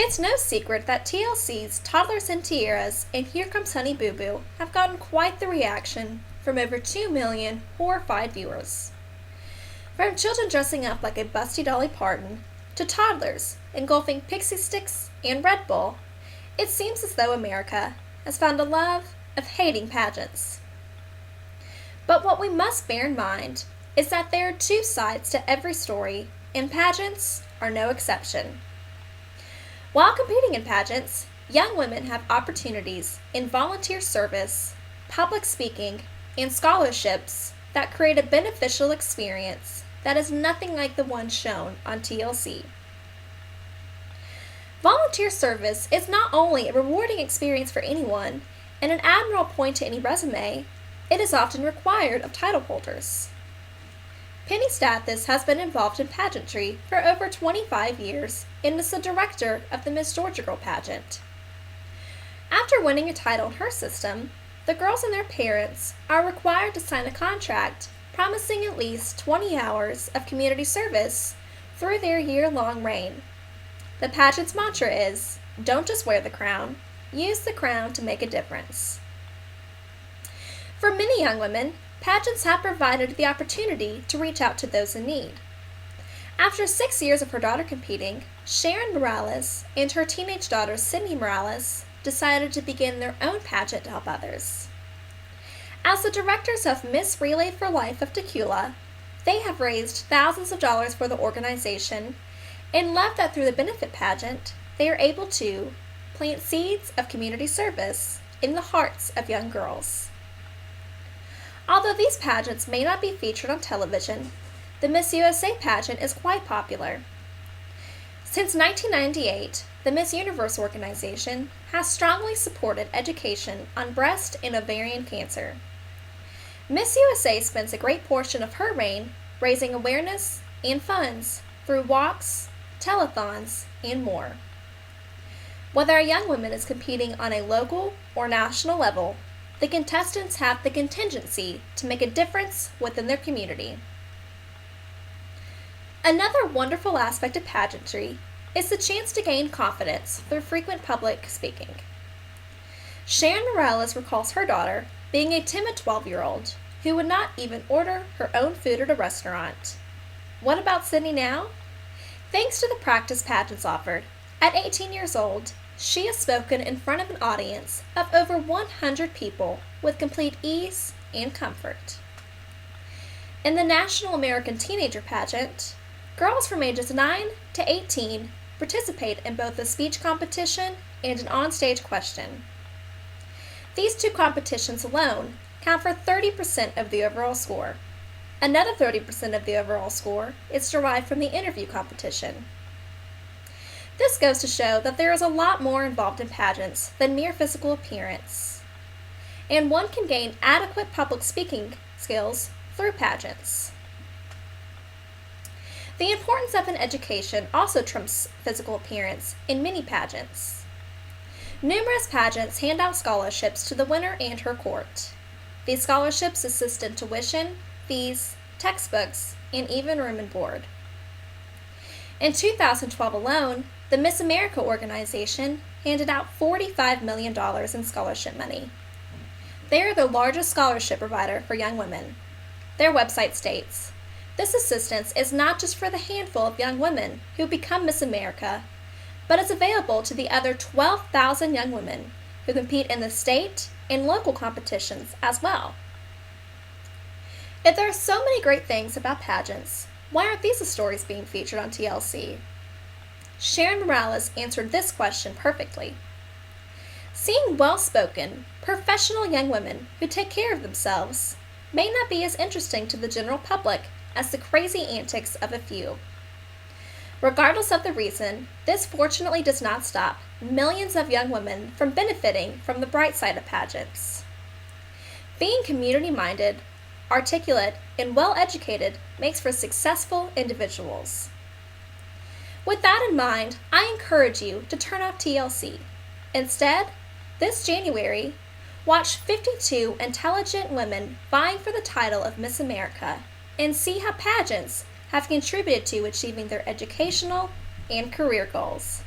It's no secret that TLC's Toddlers and Tiaras and Here Comes Honey Boo Boo have gotten quite the reaction from over 2 million horrified viewers. From children dressing up like a busty Dolly Parton to toddlers engulfing pixie sticks and Red Bull, it seems as though America has found a love of hating pageants. But what we must bear in mind is that there are two sides to every story, and pageants are no exception. While competing in pageants, young women have opportunities in volunteer service, public speaking, and scholarships that create a beneficial experience that is nothing like the one shown on TLC. Volunteer service is not only a rewarding experience for anyone and an admirable point to any resume, it is often required of title holders. Penny Stathis has been involved in pageantry for over 25 years and is the director of the Miss Georgia Girl pageant. After winning a title in her system, the girls and their parents are required to sign a contract promising at least 20 hours of community service through their year-long reign. The pageant's mantra is, "Don't just wear the crown, use the crown to make a difference." For many young women, pageants have provided the opportunity to reach out to those in need. After 6 years of her daughter competing, Sharon Morales and her teenage daughter Sydney Morales decided to begin their own pageant to help others. As the directors of Miss Relay for Life of Tequila, they have raised thousands of dollars for the organization and love that through the benefit pageant, they are able to plant seeds of community service in the hearts of young girls. Although these pageants may not be featured on television, the Miss USA pageant is quite popular. Since 1998, the Miss Universe organization has strongly supported education on breast and ovarian cancer. Miss USA spends a great portion of her reign raising awareness and funds through walks, telethons, and more. Whether a young woman is competing on a local or national level, the contestants have the contingency to make a difference within their community. Another wonderful aspect of pageantry is the chance to gain confidence through frequent public speaking. Sharon Morales recalls her daughter being a timid 12-year-old who would not even order her own food at a restaurant. What about Sydney now? Thanks to the practice pageants offered, at 18 years old, she has spoken in front of an audience of over 100 people with complete ease and comfort. In the National American Teenager Pageant, girls from ages 9 to 18 participate in both a speech competition and an onstage question. These two competitions alone count for 30% of the overall score. Another 30% of the overall score is derived from the interview competition. This goes to show that there is a lot more involved in pageants than mere physical appearance, and one can gain adequate public speaking skills through pageants. The importance of an education also trumps physical appearance in many pageants. Numerous pageants hand out scholarships to the winner and her court. These scholarships assist in tuition, fees, textbooks, and even room and board. In 2012 alone, the Miss America organization handed out $45 million in scholarship money. They are the largest scholarship provider for young women. Their website states, "This assistance is not just for the handful of young women who become Miss America, but is available to the other 12,000 young women who compete in the state and local competitions as well." If there are so many great things about pageants, why aren't these the stories being featured on TLC? Sharon Morales answered this question perfectly. Seeing well-spoken, professional young women who take care of themselves may not be as interesting to the general public as the crazy antics of a few. Regardless of the reason, this fortunately does not stop millions of young women from benefiting from the bright side of pageants. Being community-minded, articulate, and well-educated makes for successful individuals. With that in mind, I encourage you to turn off TLC. Instead, this January, watch 52 intelligent women vying for the title of Miss America and see how pageants have contributed to achieving their educational and career goals.